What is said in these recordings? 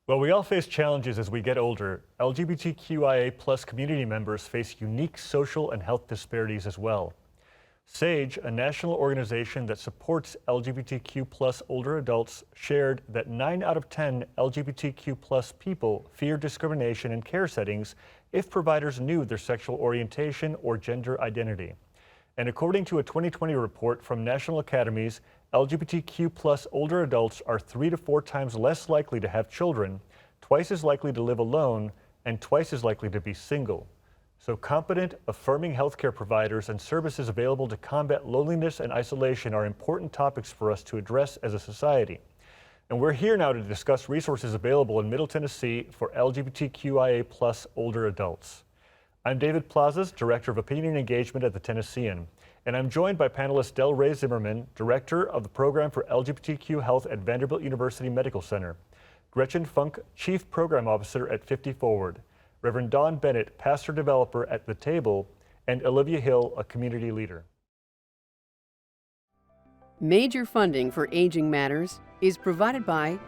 Well, we all face challenges as we get older. LGBTQIA plus community members face unique social and health disparities as well. SAGE, a national organization that supports LGBTQ plus older adults, shared that 9 out of 10 LGBTQ plus people fear discrimination in care settings if providers knew their sexual orientation or gender identity. And according to a 2020 report from National Academies, LGBTQ plus older adults are 3 to 4 times less likely to have children, twice as likely to live alone, and twice as likely to be single. So competent, affirming healthcare providers and services available to combat loneliness and isolation are important topics for us to address as a society. And we're here now to discuss resources available in Middle Tennessee for LGBTQIA plus older adults. I'm David Plazas, Director of Opinion Engagement at the Tennessean, and I'm joined by panelist Delray Zimmerman, Director of the Program for LGBTQ Health at Vanderbilt University Medical Center, Gretchen Funk, Chief Program Officer at 50 Forward, Reverend Dawn Bennett, Pastor Developer at The Table, and Olivia Hill, a community leader. Major funding for Aging Matters is provided by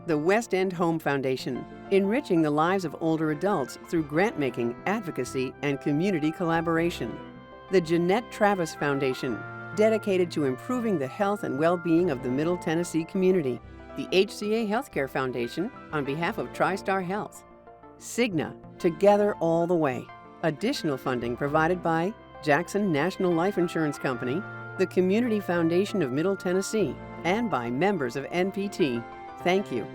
the West End Home Foundation, enriching the lives of older adults through grant-making, advocacy, and community collaboration. The Jeanette Travis Foundation, dedicated to improving the health and well-being of the Middle Tennessee community. The HCA Healthcare Foundation, on behalf of TriStar Health. Cigna, together all the way. Additional funding provided by Jackson National Life Insurance Company, the Community Foundation of Middle Tennessee, and by members of NPT. Thank you.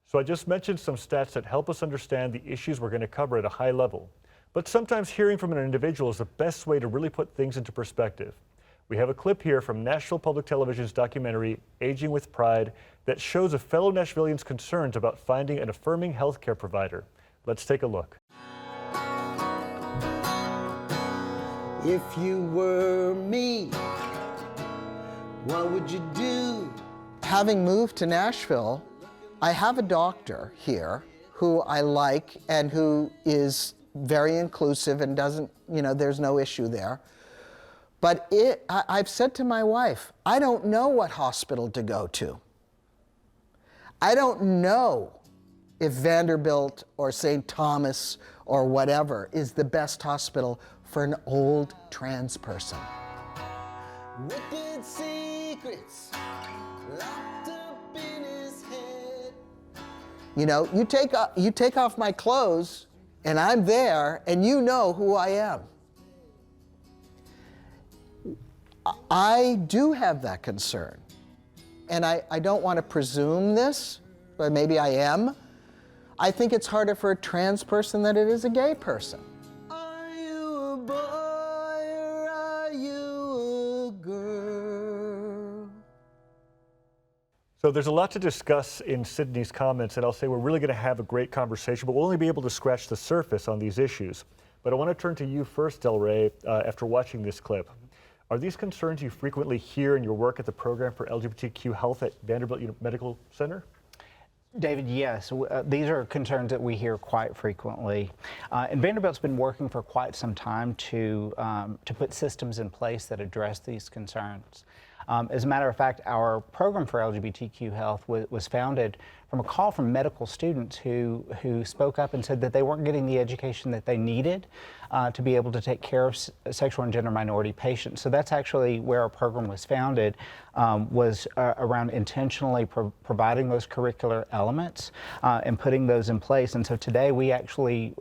So I just mentioned some stats that help us understand the issues we're going to cover at a high level. But sometimes hearing from an individual is the best way to really put things into perspective. We have a clip here from Nashville Public Television's documentary, Aging with Pride, that shows a fellow Nashvillian's concerns about finding an affirming healthcare provider. Let's take a look. If you were me, what would you do? Having moved to Nashville, I have a doctor here who I like and who is very inclusive and doesn't, there's no issue there. But I've said to my wife, I don't know what hospital to go to. I don't know if Vanderbilt or St. Thomas or whatever is the best hospital for an old trans person. Wicked secrets locked up in his head. You take off my clothes and I'm there and you know who I am. I do have that concern, and I don't want to presume this, but maybe I am. I think it's harder for a trans person than it is a gay person. Are you a boy or are you a girl? So there's a lot to discuss in Sydney's comments, and I'll say we're really going to have a great conversation, but we'll only be able to scratch the surface on these issues. But I want to turn to you first, Delray, after watching this clip. Are these concerns you frequently hear in your work at the Program for LGBTQ Health at Vanderbilt Medical Center? David, yes. These are concerns that we hear quite frequently. And Vanderbilt's been working for quite some time to put systems in place that address these concerns. As a matter of fact, our program for LGBTQ health was founded from a call from medical students who spoke up and said that they weren't getting the education that they needed to be able to take care of sexual and gender minority patients. So that's actually where our program was founded, was around intentionally providing those curricular elements and putting those in place. And so today we actually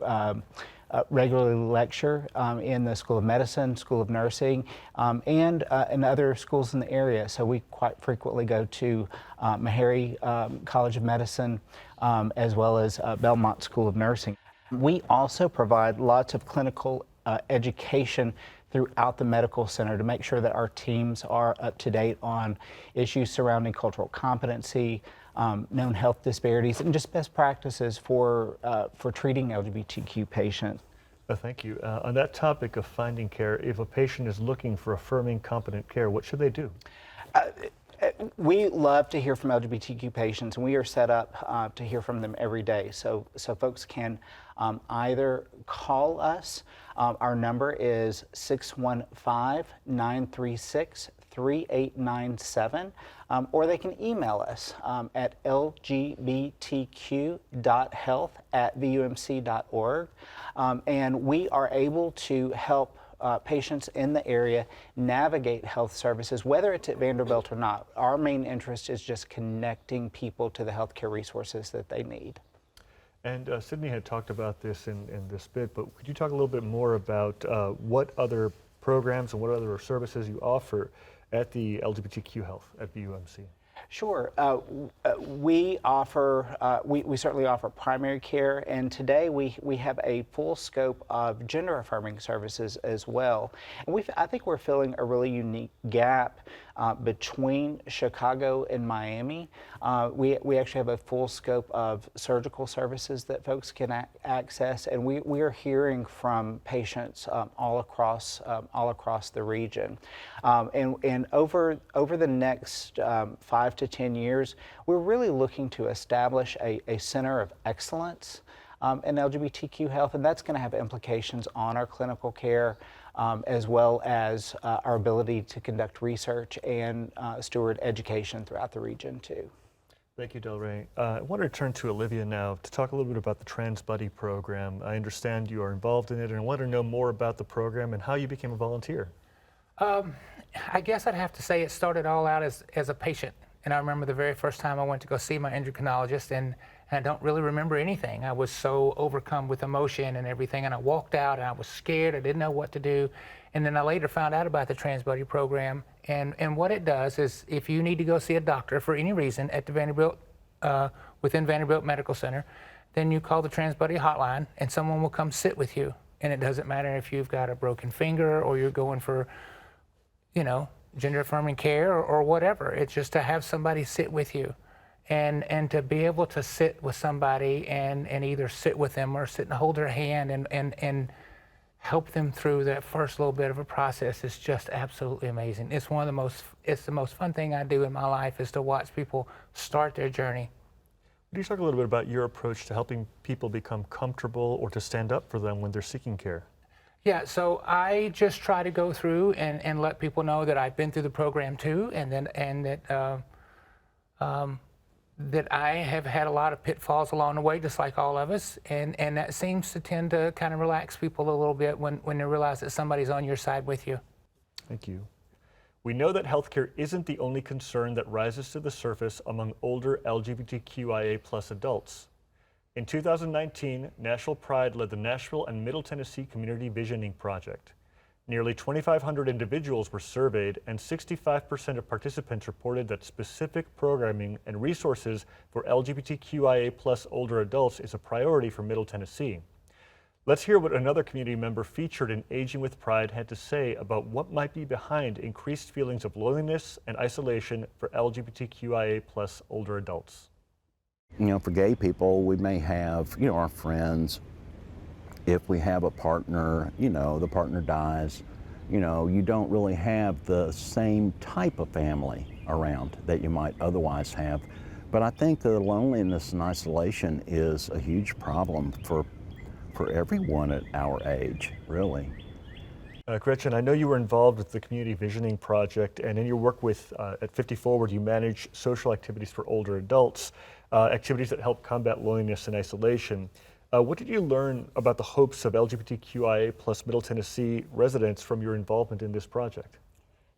regularly lecture in the School of Medicine, School of Nursing, and in other schools in the area. So we quite frequently go to Meharry College of Medicine, as well as Belmont School of Nursing. We also provide lots of clinical education throughout the medical center to make sure that our teams are up to date on issues surrounding cultural competency, known health disparities, and just best practices for treating LGBTQ patients. Thank you. On that topic of finding care, if a patient is looking for affirming, competent care, what should they do? We love to hear from LGBTQ patients, and we are set up to hear from them every day. So folks can either call us. Our number is 615-936-3636. 3897, or they can email us at lgbtq.health@vumc.org, and we are able to help patients in the area navigate health services, whether it's at Vanderbilt or not. Our main interest is just connecting people to the healthcare resources that they need. And Sydney had talked about this in this bit, but could you talk a little bit more about what other programs and what other services you offer at the LGBTQ Health at VUMC? Sure. We certainly offer primary care, and today we have a full scope of gender affirming services as well. And I think we're filling a really unique gap between Chicago and Miami. We actually have a full scope of surgical services that folks can access, and we are hearing from patients all across the region. And over the next 5 to 10 years, we're really looking to establish a center of excellence in LGBTQ health, and that's going to have implications on our clinical care, as well as our ability to conduct research and steward education throughout the region too. Thank you, Delray. I want to turn to Olivia now to talk a little bit about the Trans Buddy program. I understand you are involved in it, and I want to know more about the program and how you became a volunteer. I guess I'd have to say it started all out as a patient. And I remember the very first time I went to go see my endocrinologist, and I don't really remember anything. I was so overcome with emotion and everything, and I walked out and I was scared. I didn't know what to do. And then I later found out about the Trans Buddy program. And what it does is, if you need to go see a doctor for any reason at the Vanderbilt, within Vanderbilt Medical Center, then you call the Trans Buddy hotline and someone will come sit with you. And it doesn't matter if you've got a broken finger or you're going for, gender affirming care or whatever. It's just to have somebody sit with you, and to be able to sit with somebody and either sit with them or sit and hold their hand and help them through that first little bit of a process is just absolutely amazing. It's the most fun thing I do in my life, is to watch people start their journey. Could you talk a little bit about your approach to helping people become comfortable or to stand up for them when they're seeking care? Yeah, so I just try to go through and let people know that I've been through the program too, and that I have had a lot of pitfalls along the way, just like all of us, and that seems to tend to kind of relax people a little bit when they realize that somebody's on your side with you. Thank you. We know that healthcare isn't the only concern that rises to the surface among older LGBTQIA+ adults. In 2019, Nashville Pride led the Nashville and Middle Tennessee Community Visioning Project. Nearly 2,500 individuals were surveyed, and 65% of participants reported that specific programming and resources for LGBTQIA+ older adults is a priority for Middle Tennessee. Let's hear what another community member featured in Aging with Pride had to say about what might be behind increased feelings of loneliness and isolation for LGBTQIA+ older adults. For gay people, we may have, our friends. If we have a partner, the partner dies, you don't really have the same type of family around that you might otherwise have. But I think the loneliness and isolation is a huge problem for everyone at our age, really. Gretchen, I know you were involved with the Community Visioning Project, and in your work with at 50 Forward, you manage social activities for older adults, activities that help combat loneliness and isolation. What did you learn about the hopes of LGBTQIA+ Middle Tennessee residents from your involvement in this project?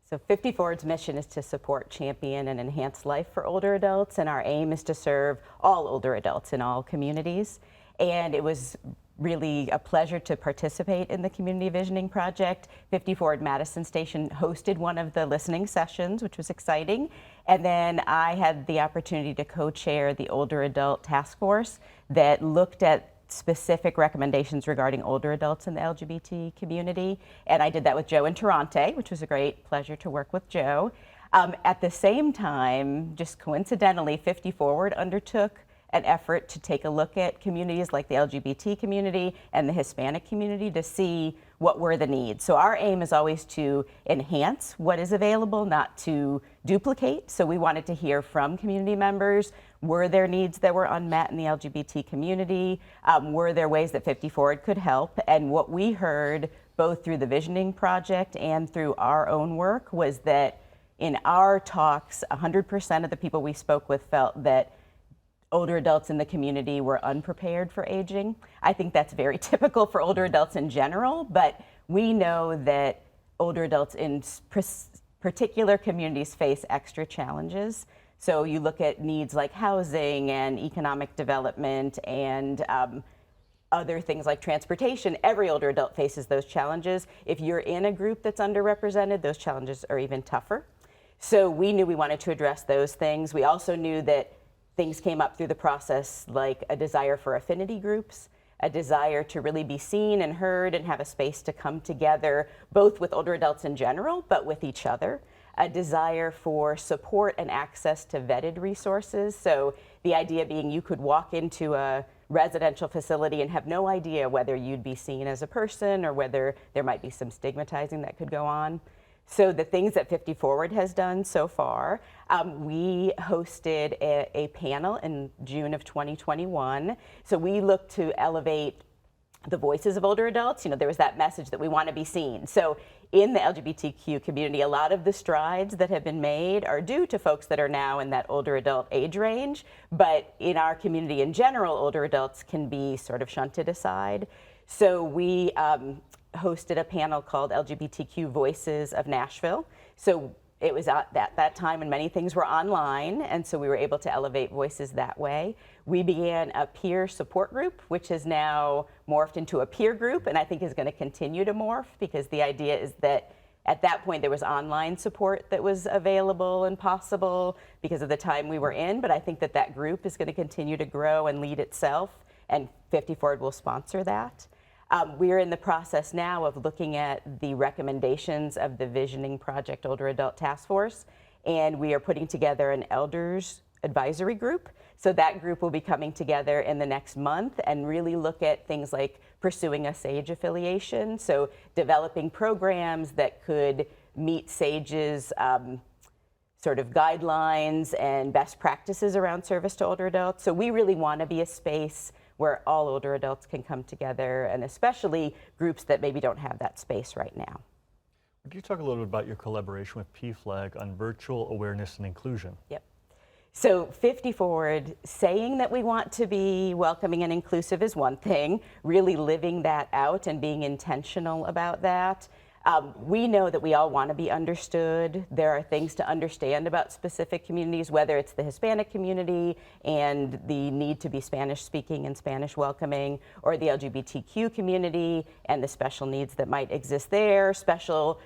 So 50 Forward's mission is to support, champion, and enhance life for older adults, and our aim is to serve all older adults in all communities. And it was really a pleasure to participate in the Community Visioning Project. 50 Forward Madison Station hosted one of the listening sessions, which was exciting. And then I had the opportunity to co-chair the Older Adult Task Force that looked at specific recommendations regarding older adults in the LGBT community. And I did that with Joe in Toronto, which was a great pleasure to work with Joe. At the same time, just coincidentally, 50 Forward undertook an effort to take a look at communities like the LGBT community and the Hispanic community to see what were the needs. So our aim is always to enhance what is available, not to duplicate. So we wanted to hear from community members. Were there needs that were unmet in the LGBT community? Were there ways that 50 Forward could help? And what we heard, both through the Visioning Project and through our own work, was that in our talks, 100% of the people we spoke with felt that older adults in the community were unprepared for aging. I think that's very typical for older adults in general, but we know that older adults in particular communities face extra challenges. So you look at needs like housing and economic development and other things like transportation. Every older adult faces those challenges. If you're in a group that's underrepresented, those challenges are even tougher. So we knew we wanted to address those things. We also knew that things came up through the process like a desire for affinity groups, a desire to really be seen and heard and have a space to come together, both with older adults in general, but with each other. A desire for support and access to vetted resources. So the idea being you could walk into a residential facility and have no idea whether you'd be seen as a person or whether there might be some stigmatizing that could go on. So the things that 50 Forward has done so far, we hosted a panel in June of 2021. So we look to elevate the voices of older adults. You know, there was that message that we want to be seen. So in the LGBTQ community, a lot of the strides that have been made are due to folks that are now in that older adult age range. But in our community in general, older adults can be sort of shunted aside. So we hosted a panel called LGBTQ Voices of Nashville. So it was at that time when many things were online, and so we were able to elevate voices that way. We began a peer support group, which has now morphed into a peer group, and I think is going to continue to morph, because the idea is that at that point there was online support that was available and possible because of the time we were in, but I think that that group is going to continue to grow and lead itself, and 50 Forward will sponsor that. We're in the process now of looking at the recommendations of the Visioning Project Older Adult Task Force, and we are putting together an elders advisory group. So that group will be coming together in the next month and really look at things like pursuing a SAGE affiliation, so developing programs that could meet SAGE's sort of guidelines and best practices around service to older adults. So we really want to be a space where all older adults can come together, and especially groups that maybe don't have that space right now. Could you talk a little bit about your collaboration with PFLAG on virtual awareness and inclusion? Yep. So 50 Forward, saying that we want to be welcoming and inclusive is one thing, really living that out and being intentional about that. We know that we all want to be understood. There are things to understand about specific communities, whether it's the Hispanic community and the need to be Spanish speaking and Spanish welcoming, or the LGBTQ community and the special needs that might exist there, special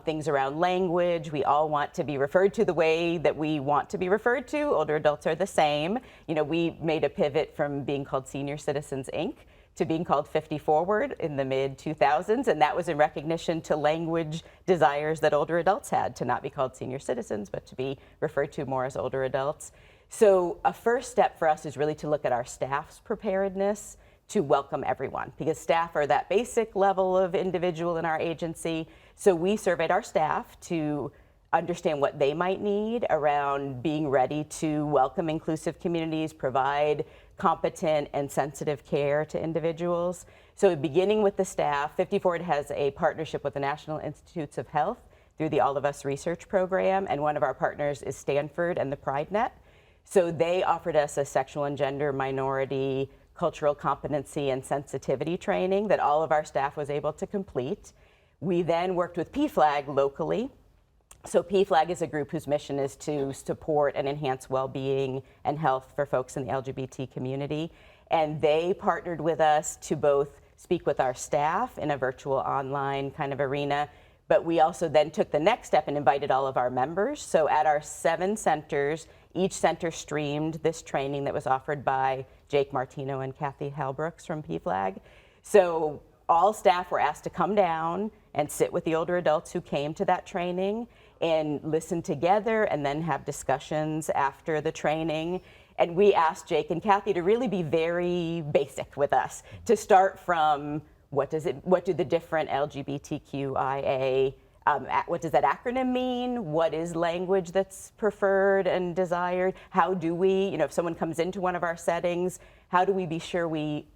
things around language. We all want to be referred to the way that we want to be referred to. Older adults are the same. You know, we made a pivot from being called Senior Citizens, Inc. to being called 50 Forward in the mid-2000s, and that was in recognition to language desires that older adults had, to not be called senior citizens, but to be referred to more as older adults. So a first step for us is really to look at our staff's preparedness to welcome everyone, because staff are that basic level of individual in our agency. So we surveyed our staff to understand what they might need around being ready to welcome inclusive communities, provide competent and sensitive care to individuals. So beginning with the staff, 50 Forward has a partnership with the National Institutes of Health through the All of Us research program, and one of our partners is Stanford and the Pride Net. So they offered us a sexual and gender minority cultural competency and sensitivity training that all of our staff was able to complete. We then worked with PFLAG locally. So PFLAG is a group whose mission is to support and enhance well-being and health for folks in the LGBT community. And they partnered with us to both speak with our staff in a virtual online kind of arena, but we also then took the next step and invited all of our members. So at our 7 centers, each center streamed this training that was offered by Jake Martino and Kathy Halbrooks from PFLAG. So all staff were asked to come down and sit with the older adults who came to that training and listen together and then have discussions after the training. And we asked Jake and Kathy to really be very basic with us, to start from what do the different LGBTQIA, what does that acronym mean? What is language that's preferred and desired? How do we, if someone comes into one of our settings, how do we be sure we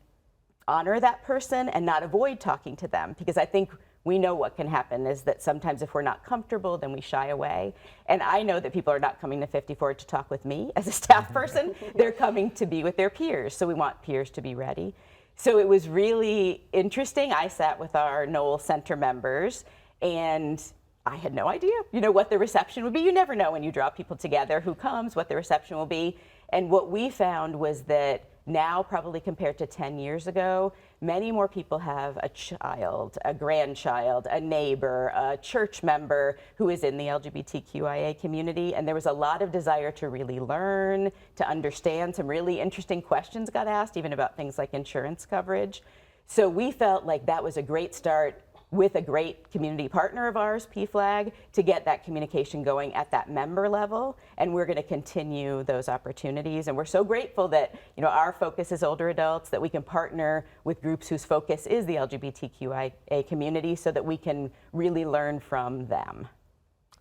honor that person and not avoid talking to them? Because I think we know what can happen is that sometimes if we're not comfortable, then we shy away. And I know that people are not coming to 50 Forward to talk with me as a staff person. They're coming to be with their peers. So we want peers to be ready. So it was really interesting. I sat with our Knoll Center members, and I had no idea, what the reception would be. You never know when you draw people together who comes, what the reception will be. And what we found was that now, probably compared to 10 years ago, many more people have a child, a grandchild, a neighbor, a church member who is in the LGBTQIA community. And there was a lot of desire to really learn, to understand. Some really interesting questions got asked, even about things like insurance coverage. So we felt like that was a great start with a great community partner of ours, PFLAG, to get that communication going at that member level. And we're going to continue those opportunities. And we're so grateful that, our focus is older adults, that we can partner with groups whose focus is the LGBTQIA community so that we can really learn from them.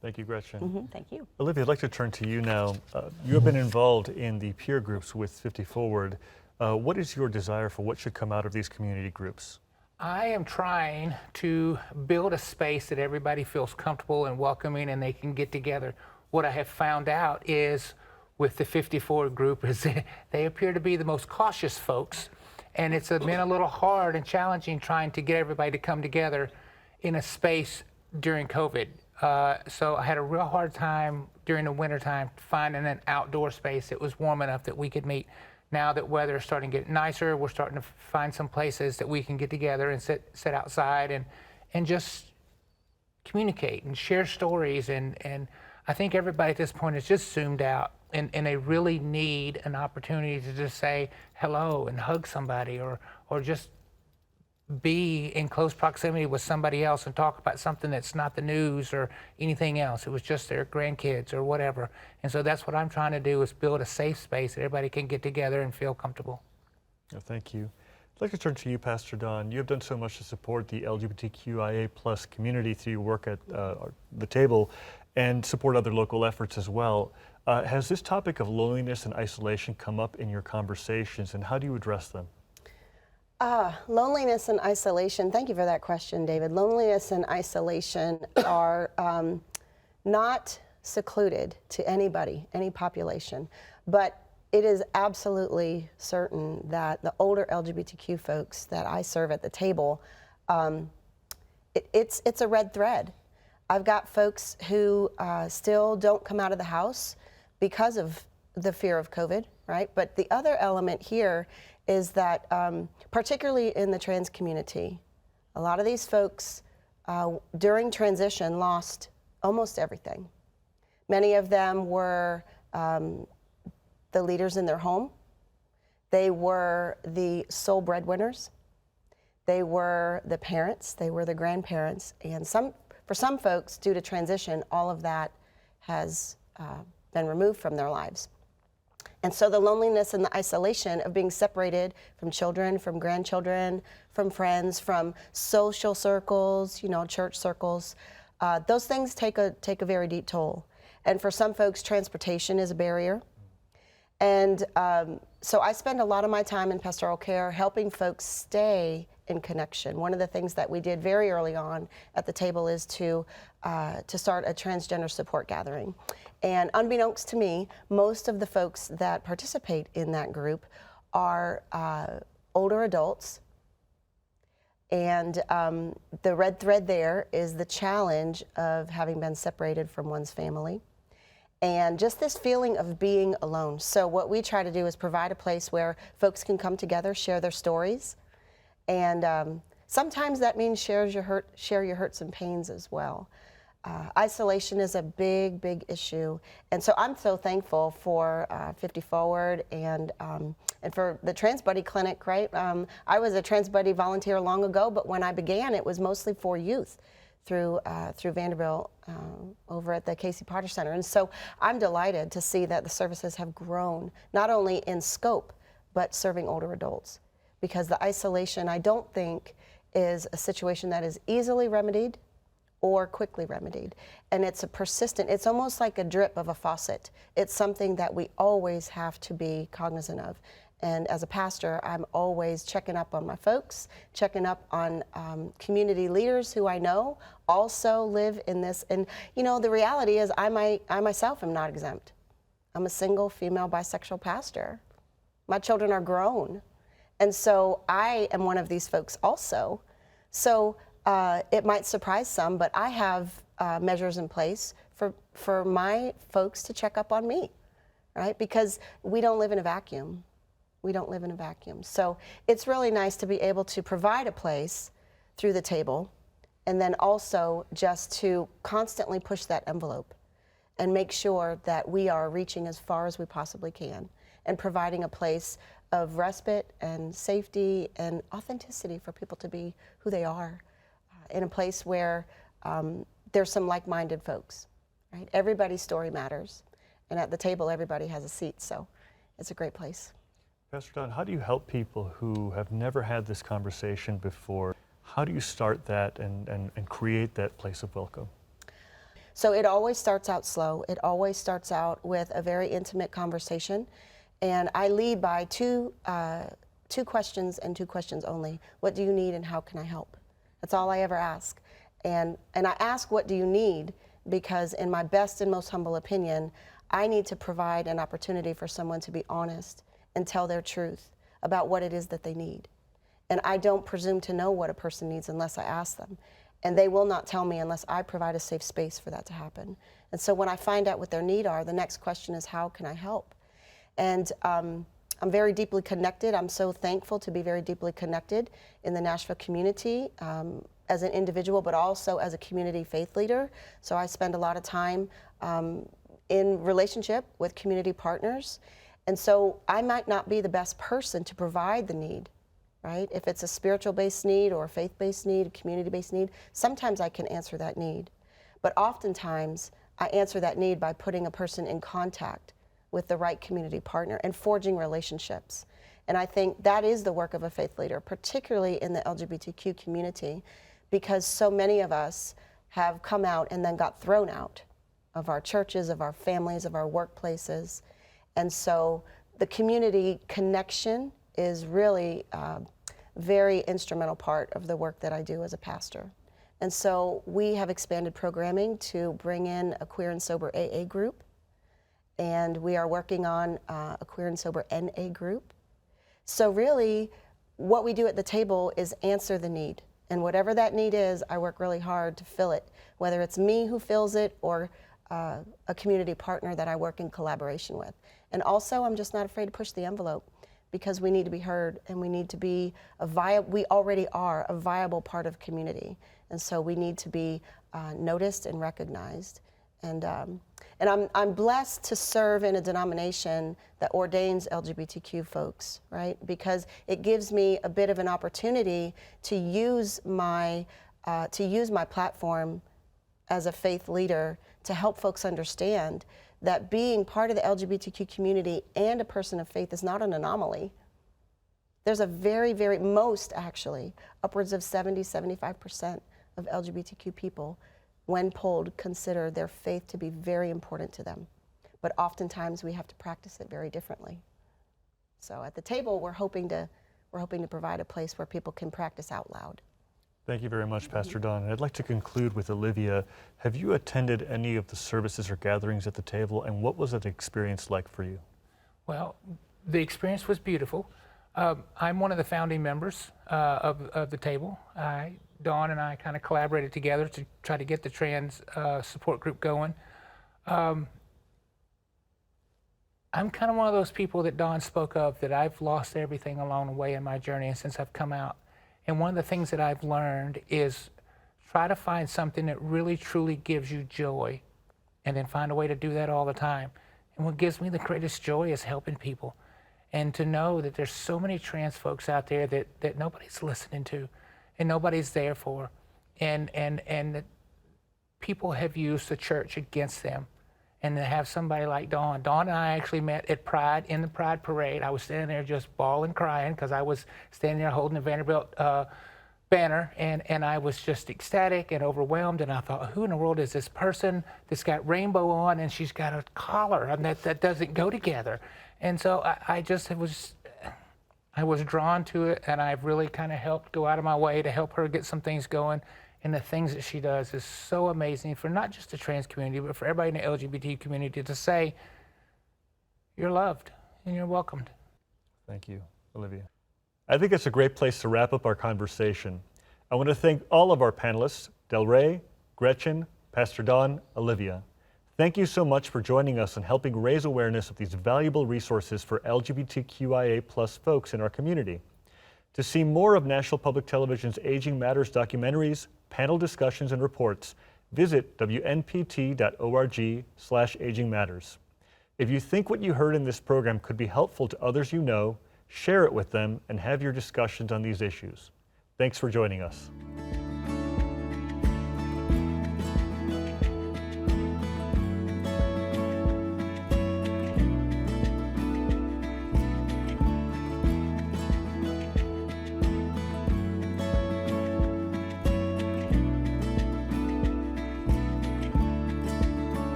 Thank you, Gretchen. Thank you. Olivia, I'd like to turn to you now. You have been involved in the peer groups with 50 Forward. What is your desire for what should come out of these community groups? I am trying to build a space that everybody feels comfortable and welcoming and they can get together. What I have found out is with the 50 Forward group is that they appear to be the most cautious folks, and it's been a little hard and challenging trying to get everybody to come together in a space during COVID. So I had a real hard time during the wintertime finding an outdoor space that was warm enough that we could meet. Now that weather is starting to get nicer, we're starting to find some places that we can get together and sit outside and just communicate and share stories. And I think everybody at this point is just zoomed out and they really need an opportunity to just say hello and hug somebody or just be in close proximity with somebody else and talk about something that's not the news or anything else. It was just their grandkids or whatever. And so that's what I'm trying to do, is build a safe space that everybody can get together and feel comfortable. Oh, thank you. I'd like to turn to you, Pastor Don. You have done so much to support the LGBTQIA plus community through your work at the table and support other local efforts as well. Has this topic of loneliness and isolation come up in your conversations, and how do you address them? Loneliness and isolation, thank you for that question, David. Loneliness and isolation are not secluded to anybody, any population, but it is absolutely certain that the older LGBTQ folks that I serve at the table, it's a red thread. I've got folks who still don't come out of the house because of the fear of COVID, right? But the other element here is that particularly in the trans community, a lot of these folks during transition lost almost everything. Many of them were the leaders in their home. They were the sole breadwinners. They were the parents. They were the grandparents. And for some folks, due to transition, all of that has been removed from their lives. And so the loneliness and the isolation of being separated from children, from grandchildren, from friends, from social circles, church circles, those things take a very deep toll. And for some folks, transportation is a barrier. And so I spend a lot of my time in pastoral care helping folks stay in connection. One of the things that we did very early on at the table is to start a transgender support gathering. And unbeknownst to me, most of the folks that participate in that group are older adults. And the red thread there is the challenge of having been separated from one's family. And just this feeling of being alone. So what we try to do is provide a place where folks can come together, share their stories. And sometimes that means share your hurts and pains as well. Isolation is a big, big issue. And so I'm so thankful for 50 Forward and for the Trans Buddy Clinic, right? I was a Trans Buddy volunteer long ago, but when I began, it was mostly for youth through Vanderbilt over at the Casey Potter Center. And so I'm delighted to see that the services have grown, not only in scope, but serving older adults. Because the isolation, I don't think, is a situation that is easily remedied or quickly remedied. And it's it's almost like a drip of a faucet. It's something that we always have to be cognizant of. And as a pastor, I'm always checking up on my folks, checking up on community leaders who I know also live in this. And you know, the reality is I myself am not exempt. I'm a single female bisexual pastor. My children are grown. And so I am one of these folks also. So it might surprise some, but I have measures in place for my folks to check up on me, right? Because we don't live in a vacuum. We don't live in a vacuum. So it's really nice to be able to provide a place through the table, and then also just to constantly push that envelope and make sure that we are reaching as far as we possibly can and providing a place of respite and safety and authenticity for people to be who they are in a place where there's some like-minded folks, right? Everybody's story matters, and at the table everybody has a seat, so it's a great place. Pastor Dawn, how do you help people who have never had this conversation before? How do you start that and create that place of welcome? So it always starts out slow. It always starts out with a very intimate conversation. And I lead by two questions and two questions only. What do you need and how can I help? That's all I ever ask. And I ask, what do you need? Because in my best and most humble opinion, I need to provide an opportunity for someone to be honest and tell their truth about what it is that they need. And I don't presume to know what a person needs unless I ask them. And they will not tell me unless I provide a safe space for that to happen. And so when I find out what their need are, the next question is, how can I help? And I'm very deeply connected. I'm so thankful to be very deeply connected in the Nashville community as an individual, but also as a community faith leader. So I spend a lot of time in relationship with community partners. And so I might not be the best person to provide the need, right? If it's a spiritual-based need or a faith-based need, a community-based need, sometimes I can answer that need. But oftentimes, I answer that need by putting a person in contact with the right community partner and forging relationships. And I think that is the work of a faith leader, particularly in the LGBTQ community, because so many of us have come out and then got thrown out of our churches, of our families, of our workplaces. And so the community connection is really a very instrumental part of the work that I do as a pastor. And so we have expanded programming to bring in a queer and sober AA group, and we are working on a queer and sober NA group. So really, what we do at the table is answer the need. And whatever that need is, I work really hard to fill it, whether it's me who fills it or a community partner that I work in collaboration with. And also, I'm just not afraid to push the envelope, because we need to be heard and we need to be we already are a viable part of community. And so we need to be noticed and recognized. And I'm blessed to serve in a denomination that ordains LGBTQ folks, right? Because it gives me a bit of an opportunity to use my platform as a faith leader to help folks understand that being part of the LGBTQ community and a person of faith is not an anomaly. There's a most actually, upwards of 70–75% of LGBTQ people, when polled, consider their faith to be very important to them. But oftentimes we have to practice it very differently. So at the table, we're hoping to provide a place where people can practice out loud. Thank you very much, Pastor Dawn. And I'd like to conclude with Olivia. Have you attended any of the services or gatherings at the table, and what was that experience like for you? Well, the experience was beautiful. I'm one of the founding members of the table. Dawn and I kind of collaborated together to try to get the trans support group going. I'm kind of one of those people that Dawn spoke of, that I've lost everything along the way in my journey and since I've come out. And one of the things that I've learned is try to find something that really truly gives you joy, and then find a way to do that all the time. And what gives me the greatest joy is helping people. And to know that there's so many trans folks out there that nobody's listening to and nobody's there for. And that people have used the church against them. And to have somebody like Dawn. Dawn and I actually met at Pride, in the Pride Parade. I was standing there just bawling, crying, because I was standing there holding the Vanderbilt banner, and I was just ecstatic and overwhelmed, and I thought, who in the world is this person that's got rainbow on and she's got a collar, and that doesn't go together. And so I just was I was drawn to it, and I've really kind of helped go out of my way to help her get some things going. And the things that she does is so amazing for not just the trans community, but for everybody in the LGBT community to say, you're loved and you're welcomed. Thank you, Olivia. I think it's a great place to wrap up our conversation. I want to thank all of our panelists, Del Rey, Gretchen, Pastor Don, Olivia. Thank you so much for joining us and helping raise awareness of these valuable resources for LGBTQIA+ folks in our community. To see more of National Public Television's Aging Matters documentaries, panel discussions, and reports, visit wnpt.org/agingmatters. If you think what you heard in this program could be helpful to others you know, share it with them and have your discussions on these issues. Thanks for joining us.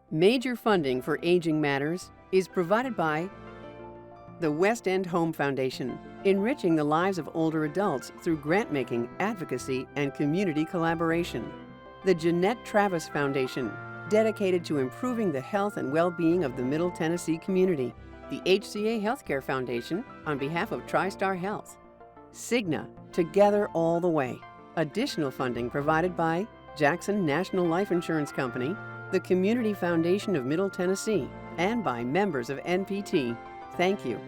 Major funding for Aging Matters is provided by the West End Home Foundation, enriching the lives of older adults through grant-making, advocacy, and community collaboration. The Jeanette Travis Foundation, dedicated to improving the health and well-being of the Middle Tennessee community. The HCA Healthcare Foundation, on behalf of TriStar Health. Cigna, together all the way. Additional funding provided by Jackson National Life Insurance Company, the Community Foundation of Middle Tennessee, and by members of NPT. Thank you.